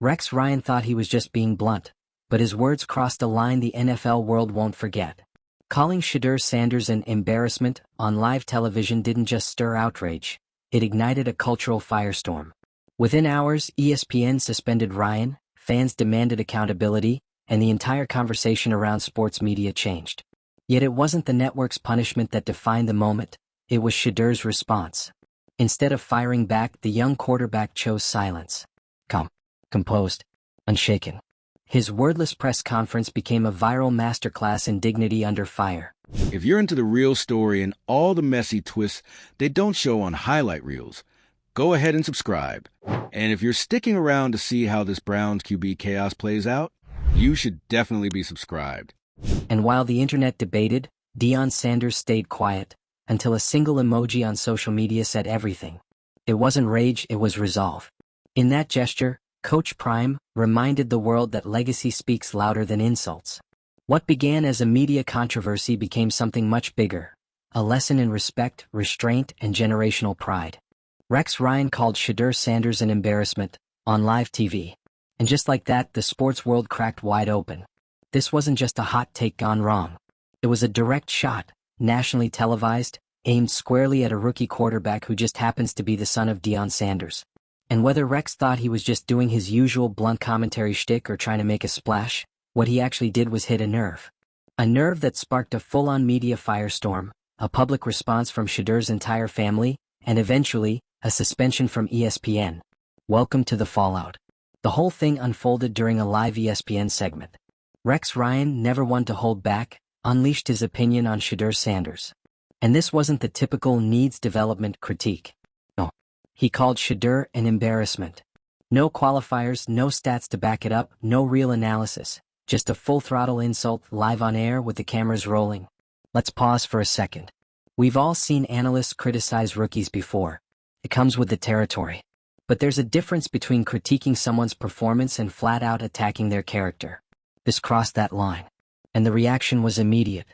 Rex Ryan thought he was just being blunt, but his words crossed a line the NFL world won't forget. Calling Shedeur Sanders an embarrassment on live television didn't just stir outrage, it ignited a cultural firestorm. Within hours, ESPN suspended Ryan, fans demanded accountability, and the entire conversation around sports media changed. Yet it wasn't the network's punishment that defined the moment, it was Shedeur's response. Instead of firing back, the young quarterback chose silence. Composed, unshaken. His wordless press conference became a viral masterclass in dignity under fire. If you're into the real story and all the messy twists they don't show on highlight reels, go ahead and subscribe. And if you're sticking around to see how this Browns QB chaos plays out, you should definitely be subscribed. And while the internet debated, Deion Sanders stayed quiet, until a single emoji on social media said everything. It wasn't rage, it was resolve. In that gesture, Coach Prime reminded the world that legacy speaks louder than insults. What began as a media controversy became something much bigger, a lesson in respect, restraint, and generational pride. Rex Ryan called Shedeur Sanders an embarrassment on live TV. And just like that, the sports world cracked wide open. This wasn't just a hot take gone wrong. It was a direct shot, nationally televised, aimed squarely at a rookie quarterback who just happens to be the son of Deion Sanders. And whether Rex thought he was just doing his usual blunt commentary shtick or trying to make a splash, what he actually did was hit a nerve. A nerve that sparked a full-on media firestorm, a public response from Shedeur's entire family, and eventually, a suspension from ESPN. Welcome to the fallout. The whole thing unfolded during a live ESPN segment. Rex Ryan, never one to hold back, unleashed his opinion on Shedeur Sanders. And this wasn't the typical needs development critique. No. He called Shedeur an embarrassment. No qualifiers, no stats to back it up, no real analysis, just a full-throttle insult live on air with the cameras rolling. Let's pause for a second. We've all seen analysts criticize rookies before. It comes with the territory. But there's a difference between critiquing someone's performance and flat-out attacking their character. This crossed that line. And the reaction was immediate.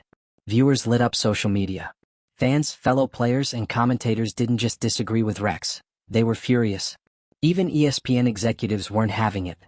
Viewers lit up social media. Fans, fellow players, and commentators didn't just disagree with Rex. They were furious. Even ESPN executives weren't having it.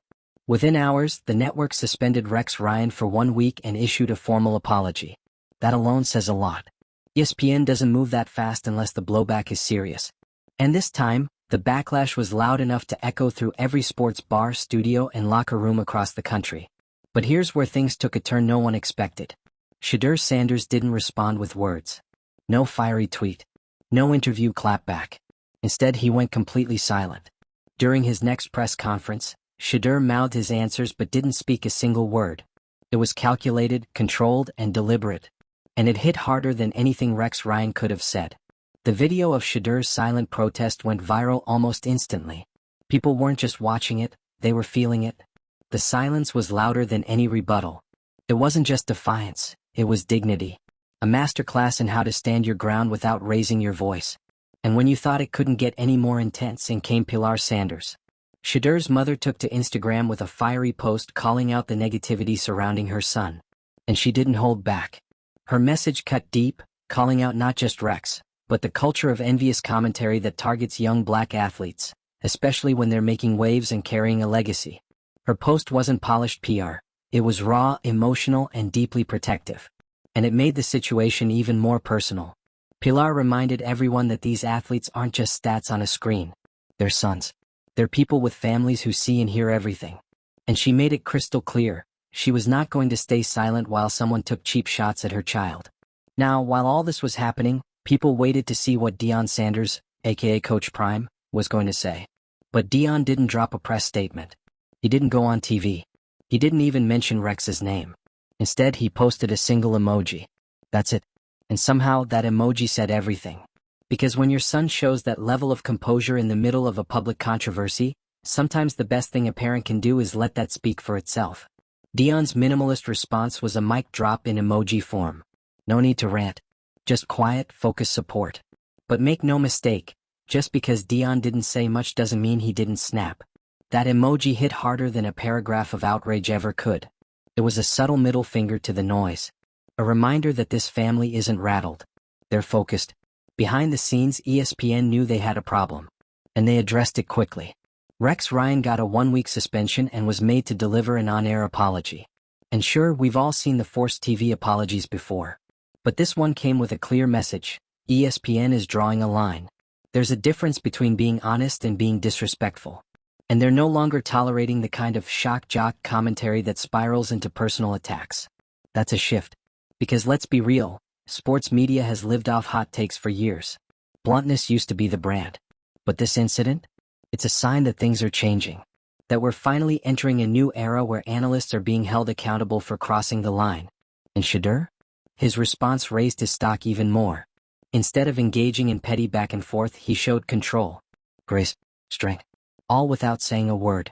Within hours, the network suspended Rex Ryan for 1 week and issued a formal apology. That alone says a lot. ESPN doesn't move that fast unless the blowback is serious. And this time, the backlash was loud enough to echo through every sports bar, studio, and locker room across the country. But here's where things took a turn no one expected. Shedeur Sanders didn't respond with words. No fiery tweet. No interview clapback. Instead, he went completely silent. During his next press conference, Shedeur mouthed his answers but didn't speak a single word. It was calculated, controlled, and deliberate. And it hit harder than anything Rex Ryan could have said. The video of Shedeur's silent protest went viral almost instantly. People weren't just watching it, they were feeling it. The silence was louder than any rebuttal. It wasn't just defiance, it was dignity. A masterclass in how to stand your ground without raising your voice. And when you thought it couldn't get any more intense, in came Pilar Sanders. Shedeur's mother took to Instagram with a fiery post calling out the negativity surrounding her son. And she didn't hold back. Her message cut deep, calling out not just Rex, but the culture of envious commentary that targets young black athletes, especially when they're making waves and carrying a legacy. Her post wasn't polished PR. It was raw, emotional, and deeply protective. And it made the situation even more personal. Pilar reminded everyone that these athletes aren't just stats on a screen. They're sons. They're people with families who see and hear everything. And she made it crystal clear, she was not going to stay silent while someone took cheap shots at her child. Now, while all this was happening, people waited to see what Deion Sanders, aka Coach Prime, was going to say. But Deion didn't drop a press statement. He didn't go on TV. He didn't even mention Rex's name. Instead, he posted a single emoji. That's it. And somehow that emoji said everything. Because when your son shows that level of composure in the middle of a public controversy, sometimes the best thing a parent can do is let that speak for itself. Deion's minimalist response was a mic drop in emoji form. No need to rant. Just quiet, focused support. But make no mistake, just because Deion didn't say much doesn't mean he didn't snap. That emoji hit harder than a paragraph of outrage ever could. It was a subtle middle finger to the noise. A reminder that this family isn't rattled. They're focused. Behind the scenes, ESPN knew they had a problem. And they addressed it quickly. Rex Ryan got a 1-week suspension and was made to deliver an on-air apology. And sure, we've all seen the forced TV apologies before. But this one came with a clear message. ESPN is drawing a line. There's a difference between being honest and being disrespectful. And they're no longer tolerating the kind of shock jock commentary that spirals into personal attacks. That's a shift. Because let's be real, sports media has lived off hot takes for years. Bluntness used to be the brand. But this incident? It's a sign that things are changing. That we're finally entering a new era where analysts are being held accountable for crossing the line. And Shedeur? His response raised his stock even more. Instead of engaging in petty back and forth, he showed control, grace, strength, all without saying a word.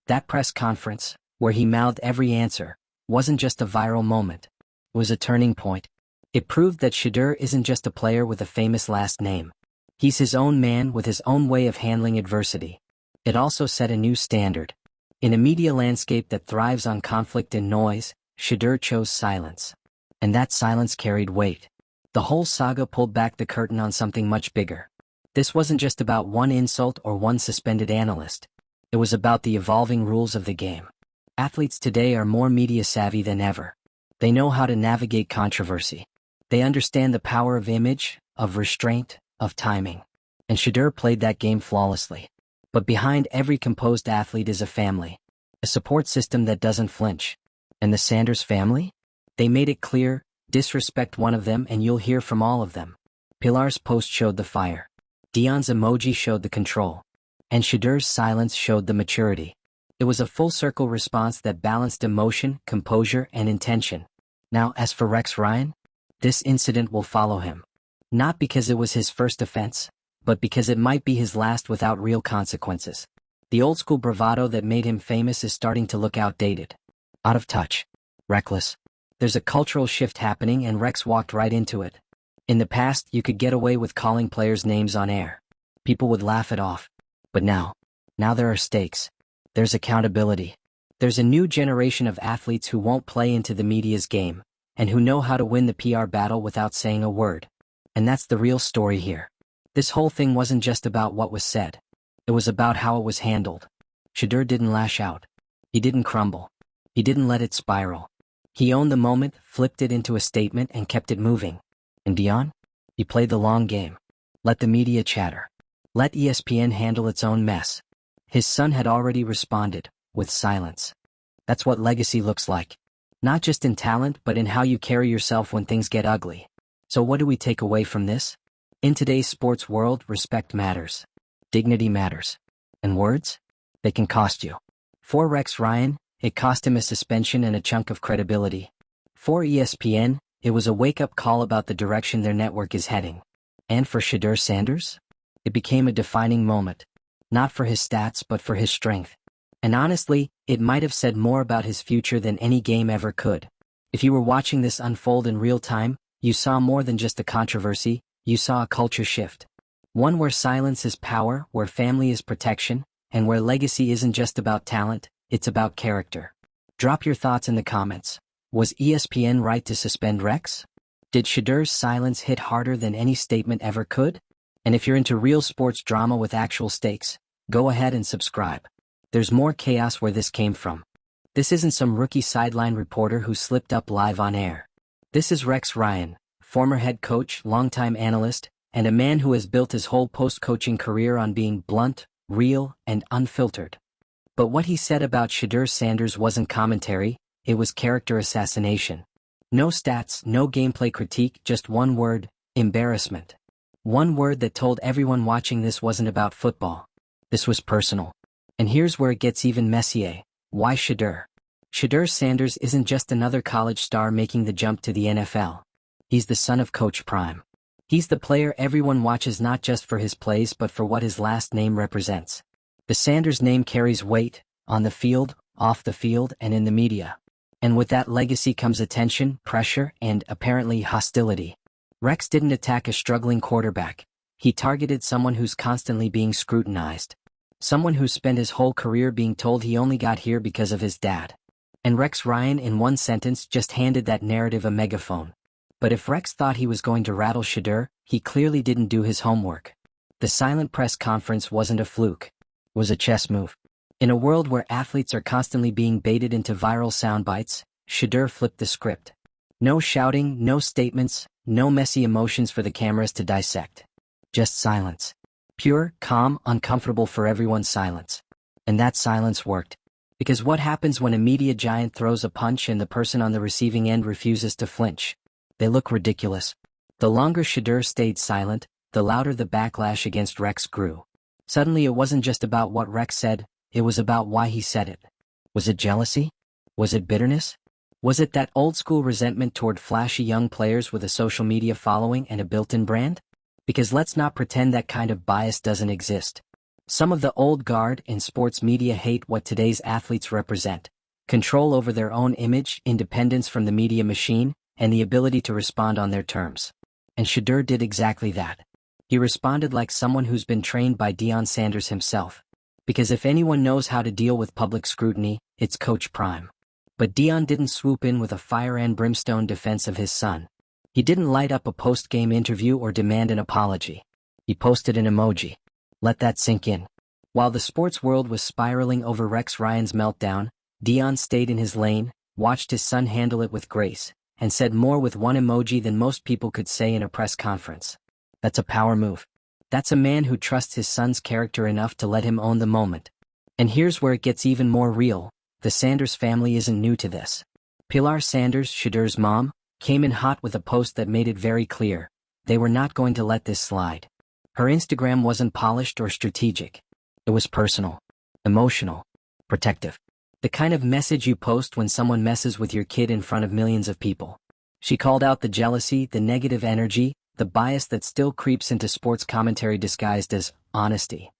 That press conference, where he mouthed every answer, wasn't just a viral moment. It was a turning point. It proved that Shedeur isn't just a player with a famous last name. He's his own man with his own way of handling adversity. It also set a new standard. In a media landscape that thrives on conflict and noise, Shedeur chose silence. And that silence carried weight. The whole saga pulled back the curtain on something much bigger. This wasn't just about one insult or one suspended analyst. It was about the evolving rules of the game. Athletes today are more media savvy than ever. They know how to navigate controversy. They understand the power of image, of restraint, of timing. And Shedeur played that game flawlessly. But behind every composed athlete is a family. A support system that doesn't flinch. And the Sanders family? They made it clear, disrespect one of them and you'll hear from all of them. Pilar's post showed the fire. Deion's emoji showed the control. And Shedeur's silence showed the maturity. It was a full-circle response that balanced emotion, composure, and intention. Now, as for Rex Ryan, this incident will follow him. Not because it was his first offense, but because it might be his last without real consequences. The old-school bravado that made him famous is starting to look outdated. Out of touch. Reckless. There's a cultural shift happening and Rex walked right into it. In the past, you could get away with calling players names on air. People would laugh it off. But now there are stakes. There's accountability. There's a new generation of athletes who won't play into the media's game, and who know how to win the PR battle without saying a word. And that's the real story here. This whole thing wasn't just about what was said. It was about how it was handled. Shedeur didn't lash out. He didn't crumble. He didn't let it spiral. He owned the moment, flipped it into a statement, and kept it moving. And Deion? He played the long game. Let the media chatter. Let ESPN handle its own mess. His son had already responded, with silence. That's what legacy looks like. Not just in talent, but in how you carry yourself when things get ugly. So what do we take away from this? In today's sports world, respect matters. Dignity matters. And words? They can cost you. For Rex Ryan, it cost him a suspension and a chunk of credibility. For ESPN, it was a wake-up call about the direction their network is heading. And for Shedeur Sanders? It became a defining moment. Not for his stats, but for his strength. And honestly, it might have said more about his future than any game ever could. If you were watching this unfold in real time, you saw more than just a controversy, you saw a culture shift. One where silence is power, where family is protection, and where legacy isn't just about talent, it's about character. Drop your thoughts in the comments. Was ESPN right to suspend Rex? Did Shedeur's silence hit harder than any statement ever could? And if you're into real sports drama with actual stakes, go ahead and subscribe. There's more chaos where this came from. This isn't some rookie sideline reporter who slipped up live on air. This is Rex Ryan, former head coach, longtime analyst, and a man who has built his whole post-coaching career on being blunt, real, and unfiltered. But what he said about Shedeur Sanders wasn't commentary, it was character assassination. No stats, no gameplay critique, just one word, embarrassment. One word that told everyone watching this wasn't about football. This was personal. And here's where it gets even messier. Why Shedeur? Shedeur Sanders isn't just another college star making the jump to the NFL. He's the son of Coach Prime. He's the player everyone watches not just for his plays but for what his last name represents. The Sanders name carries weight, on the field, off the field, and in the media. And with that legacy comes attention, pressure, and, apparently, hostility. Rex didn't attack a struggling quarterback. He targeted someone who's constantly being scrutinized. Someone who spent his whole career being told he only got here because of his dad. And Rex Ryan, in one sentence, just handed that narrative a megaphone. But if Rex thought he was going to rattle Shedeur, he clearly didn't do his homework. The silent press conference wasn't a fluke. was a chess move. In a world where athletes are constantly being baited into viral soundbites, Shedeur flipped the script. No shouting, no statements, no messy emotions for the cameras to dissect. Just silence. Pure, calm, uncomfortable for everyone silence. And that silence worked. Because what happens when a media giant throws a punch and the person on the receiving end refuses to flinch? They look ridiculous. The longer Shedeur stayed silent, the louder the backlash against Rex grew. Suddenly it wasn't just about what Rex said, it was about why he said it. Was it jealousy? Was it bitterness? Was it that old-school resentment toward flashy young players with a social media following and a built-in brand? Because let's not pretend that kind of bias doesn't exist. Some of the old guard in sports media hate what today's athletes represent: control over their own image, independence from the media machine, and the ability to respond on their terms. And Shedeur did exactly that. He responded like someone who's been trained by Deion Sanders himself. Because if anyone knows how to deal with public scrutiny, it's Coach Prime. But Deion didn't swoop in with a fire and brimstone defense of his son. He didn't light up a post-game interview or demand an apology. He posted an emoji. Let that sink in. While the sports world was spiraling over Rex Ryan's meltdown, Deion stayed in his lane, watched his son handle it with grace, and said more with one emoji than most people could say in a press conference. That's a power move. That's a man who trusts his son's character enough to let him own the moment. And here's where it gets even more real. The Sanders family isn't new to this. Pilar Sanders, Shedeur's mom, came in hot with a post that made it very clear they were not going to let this slide. Her Instagram wasn't polished or strategic. It was personal, emotional, protective. The kind of message you post when someone messes with your kid in front of millions of people. She called out the jealousy, the negative energy, the bias that still creeps into sports commentary disguised as honesty.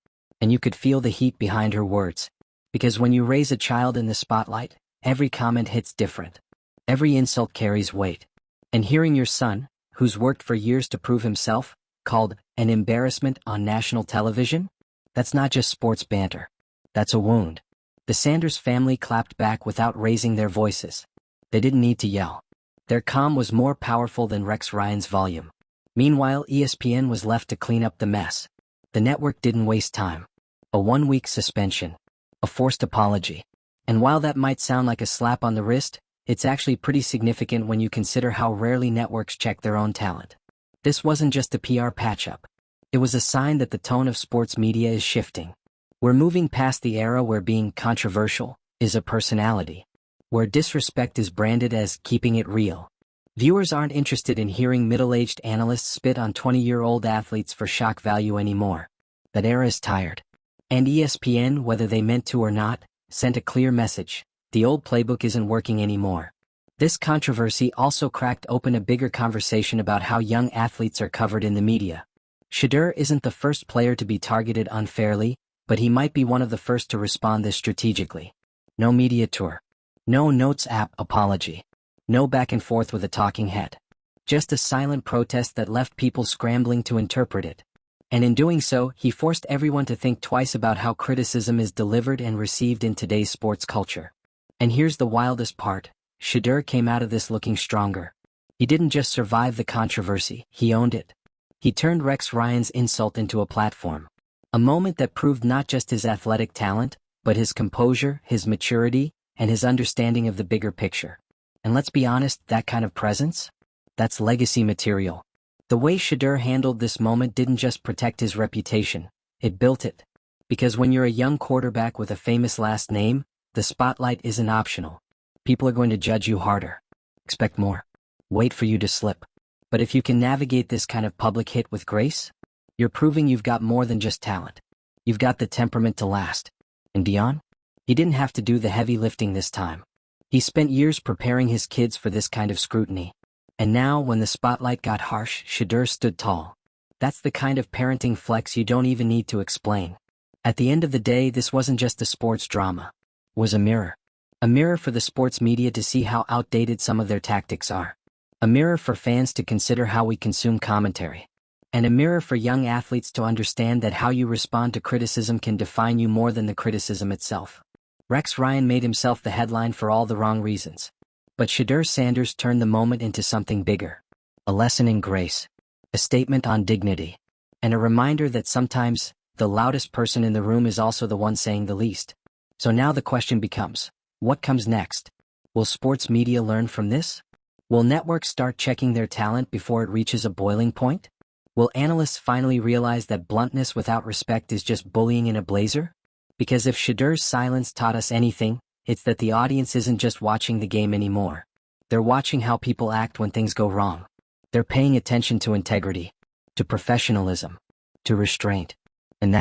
And you could feel the heat behind her words. Because when you raise a child in the spotlight, every comment hits different. Every insult carries weight. And hearing your son, who's worked for years to prove himself, called an embarrassment on national television? That's not just sports banter. That's a wound. The Sanders family clapped back without raising their voices. They didn't need to yell. Their calm was more powerful than Rex Ryan's volume. Meanwhile, ESPN was left to clean up the mess. The network didn't waste time. A 1-week suspension. A forced apology. And while that might sound like a slap on the wrist, it's actually pretty significant when you consider how rarely networks check their own talent. This wasn't just a PR patch-up. It was a sign that the tone of sports media is shifting. We're moving past the era where being controversial is a personality, where disrespect is branded as keeping it real. Viewers aren't interested in hearing middle-aged analysts spit on 20-year-old athletes for shock value anymore. That era is tired. And ESPN, whether they meant to or not, sent a clear message: the old playbook isn't working anymore. This controversy also cracked open a bigger conversation about how young athletes are covered in the media. Shedeur isn't the first player to be targeted unfairly, but he might be one of the first to respond this strategically. No media tour. No notes app apology. No back and forth with a talking head. Just a silent protest that left people scrambling to interpret it. And in doing so, he forced everyone to think twice about how criticism is delivered and received in today's sports culture. And here's the wildest part. Shedeur came out of this looking stronger. He didn't just survive the controversy, he owned it. He turned Rex Ryan's insult into a platform. A moment that proved not just his athletic talent, but his composure, his maturity, and his understanding of the bigger picture. And let's be honest, that kind of presence? That's legacy material. The way Shedeur handled this moment didn't just protect his reputation, it built it. Because when you're a young quarterback with a famous last name, the spotlight isn't optional. People are going to judge you harder. Expect more. Wait for you to slip. But if you can navigate this kind of public hit with grace, you're proving you've got more than just talent. You've got the temperament to last. And Deion? He didn't have to do the heavy lifting this time. He spent years preparing his kids for this kind of scrutiny. And now, when the spotlight got harsh, Shedeur stood tall. That's the kind of parenting flex you don't even need to explain. At the end of the day, this wasn't just a sports drama. It was a mirror. A mirror for the sports media to see how outdated some of their tactics are. A mirror for fans to consider how we consume commentary. And a mirror for young athletes to understand that how you respond to criticism can define you more than the criticism itself. Rex Ryan made himself the headline for all the wrong reasons. But Shedeur Sanders turned the moment into something bigger. A lesson in grace. A statement on dignity. And a reminder that sometimes, the loudest person in the room is also the one saying the least. So now the question becomes, what comes next? Will sports media learn from this? Will networks start checking their talent before it reaches a boiling point? Will analysts finally realize that bluntness without respect is just bullying in a blazer? Because if Shedeur's silence taught us anything, it's that the audience isn't just watching the game anymore. They're watching how people act when things go wrong. They're paying attention to integrity, to professionalism, to restraint. And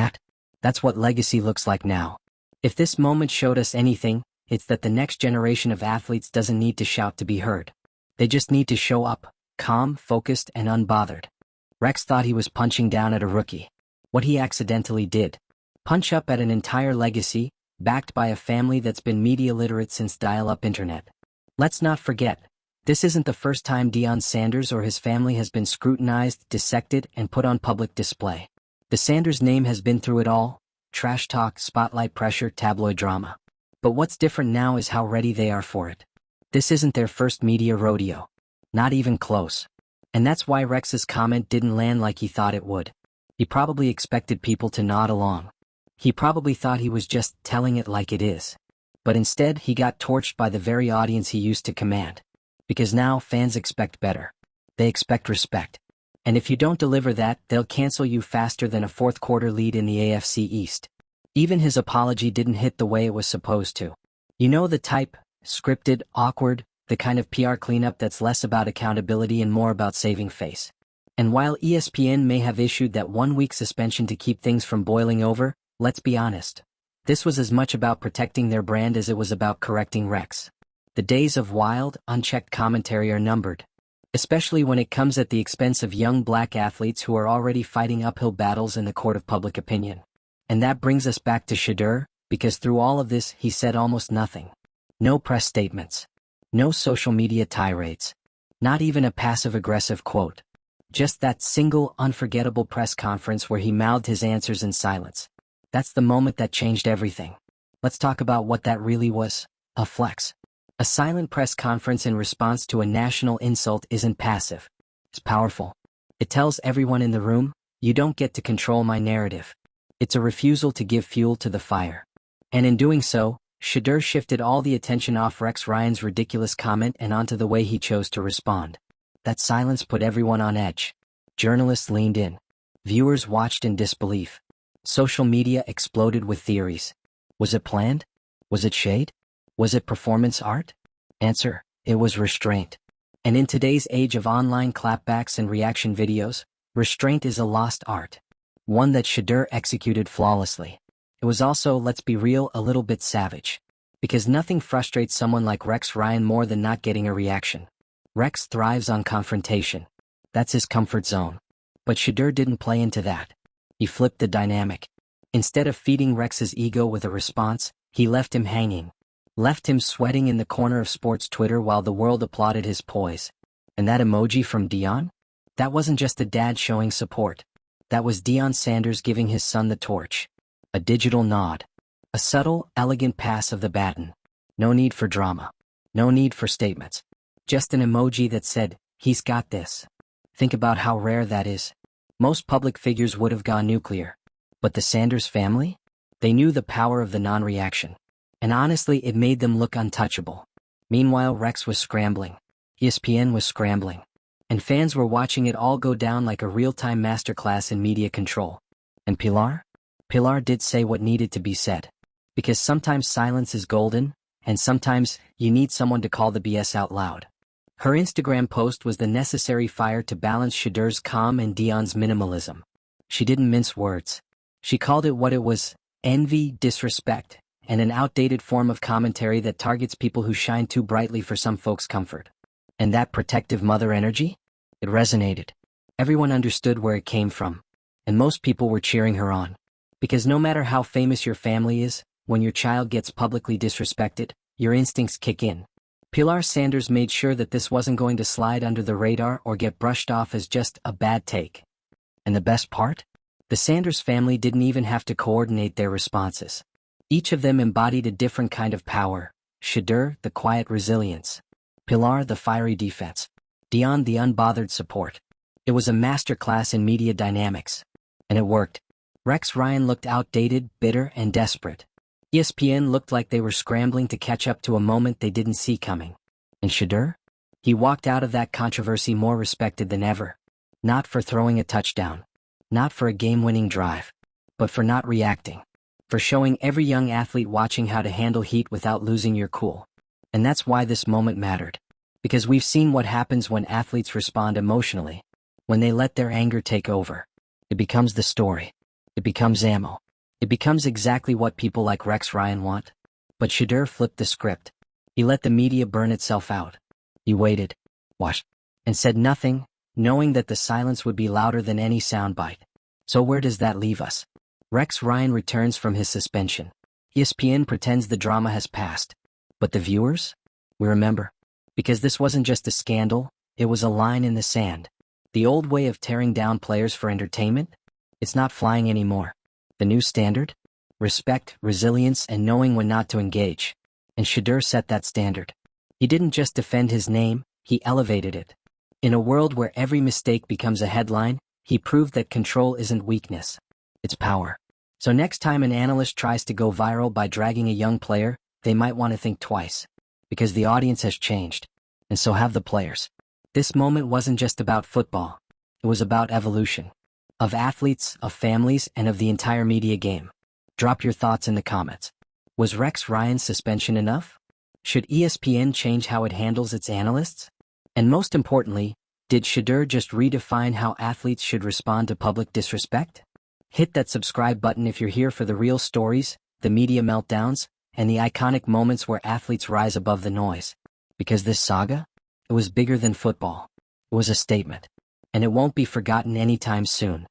that's what legacy looks like now. If this moment showed us anything, it's that the next generation of athletes doesn't need to shout to be heard. They just need to show up, calm, focused, and unbothered. Rex thought he was punching down at a rookie. What he accidentally did. Punch up at an entire legacy, backed by a family that's been media literate since dial-up internet. Let's not forget, this isn't the first time Deion Sanders or his family has been scrutinized, dissected, and put on public display. The Sanders name has been through it all: trash talk, spotlight pressure, tabloid drama. But what's different now is how ready they are for it. This isn't their first media rodeo. Not even close. And that's why Rex's comment didn't land like he thought it would. He probably expected people to nod along. He probably thought he was just telling it like it is. But instead, he got torched by the very audience he used to command. Because now fans expect better. They expect respect. And if you don't deliver that, they'll cancel you faster than a fourth-quarter lead in the AFC East. Even his apology didn't hit the way it was supposed to. You know the type, scripted, awkward, the kind of PR cleanup that's less about accountability and more about saving face. And while ESPN may have issued that one-week suspension to keep things from boiling over, let's be honest. This was as much about protecting their brand as it was about correcting Rex. The days of wild, unchecked commentary are numbered. Especially when it comes at the expense of young black athletes who are already fighting uphill battles in the court of public opinion. And that brings us back to Shedeur, because through all of this he said almost nothing. No press statements. No social media tirades. Not even a passive-aggressive quote. Just that single, unforgettable press conference where he mouthed his answers in silence. That's the moment that changed everything. Let's talk about what that really was. A flex. A silent press conference in response to a national insult isn't passive. It's powerful. It tells everyone in the room, you don't get to control my narrative. It's a refusal to give fuel to the fire. And in doing so, Shedeur shifted all the attention off Rex Ryan's ridiculous comment and onto the way he chose to respond. That silence put everyone on edge. Journalists leaned in. Viewers watched in disbelief. Social media exploded with theories. Was it planned? Was it shade? Was it performance art? Answer: it was restraint. And in today's age of online clapbacks and reaction videos, restraint is a lost art. One that Shedeur executed flawlessly. It was also, let's be real, a little bit savage. Because nothing frustrates someone like Rex Ryan more than not getting a reaction. Rex thrives on confrontation. That's his comfort zone. But Shedeur didn't play into that. He flipped the dynamic. Instead of feeding Rex's ego with a response, he left him hanging. Left him sweating in the corner of sports Twitter while the world applauded his poise. And that emoji from Deion? That wasn't just a dad showing support. That was Deion Sanders giving his son the torch. A digital nod. A subtle, elegant pass of the baton. No need for drama. No need for statements. Just an emoji that said, he's got this. Think about how rare that is. Most public figures would have gone nuclear. But the Sanders family? They knew the power of the non-reaction. And honestly, it made them look untouchable. Meanwhile, Rex was scrambling. ESPN was scrambling. And fans were watching it all go down like a real-time masterclass in media control. And Pilar? Pilar did say what needed to be said. Because sometimes silence is golden, and sometimes you need someone to call the BS out loud. Her Instagram post was the necessary fire to balance Shedeur's calm and Deion's minimalism. She didn't mince words. She called it what it was: envy, disrespect, and an outdated form of commentary that targets people who shine too brightly for some folks' comfort. And that protective mother energy? It resonated. Everyone understood where it came from. And most people were cheering her on. Because no matter how famous your family is, when your child gets publicly disrespected, your instincts kick in. Pilar Sanders made sure that this wasn't going to slide under the radar or get brushed off as just a bad take. And the best part? The Sanders family didn't even have to coordinate their responses. Each of them embodied a different kind of power. Shedeur, the quiet resilience. Pilar, the fiery defense. Deion, the unbothered support. It was a masterclass in media dynamics. And it worked. Rex Ryan looked outdated, bitter, and desperate. ESPN looked like they were scrambling to catch up to a moment they didn't see coming. And Shedeur? He walked out of that controversy more respected than ever. Not for throwing a touchdown. Not for a game-winning drive. But for not reacting. For showing every young athlete watching how to handle heat without losing your cool. And that's why this moment mattered. Because we've seen what happens when athletes respond emotionally. When they let their anger take over. It becomes the story. It becomes ammo. It becomes exactly what people like Rex Ryan want. But Shedeur flipped the script. He let the media burn itself out. He waited, watched, and said nothing, knowing that the silence would be louder than any soundbite. So where does that leave us? Rex Ryan returns from his suspension. ESPN pretends the drama has passed. But the viewers? We remember. Because this wasn't just a scandal, it was a line in the sand. The old way of tearing down players for entertainment? It's not flying anymore. The new standard? Respect, resilience, and knowing when not to engage. And Shedeur set that standard. He didn't just defend his name, he elevated it. In a world where every mistake becomes a headline, he proved that control isn't weakness. It's power. So next time an analyst tries to go viral by dragging a young player, they might want to think twice. Because the audience has changed. And so have the players. This moment wasn't just about football. It was about evolution. Of athletes, of families, and of the entire media game. Drop your thoughts in the comments. Was Rex Ryan's suspension enough? Should ESPN change how it handles its analysts? And most importantly, did Shedeur just redefine how athletes should respond to public disrespect? Hit that subscribe button if you're here for the real stories, the media meltdowns, and the iconic moments where athletes rise above the noise. Because this saga? It was bigger than football. It was a statement. And it won't be forgotten anytime soon.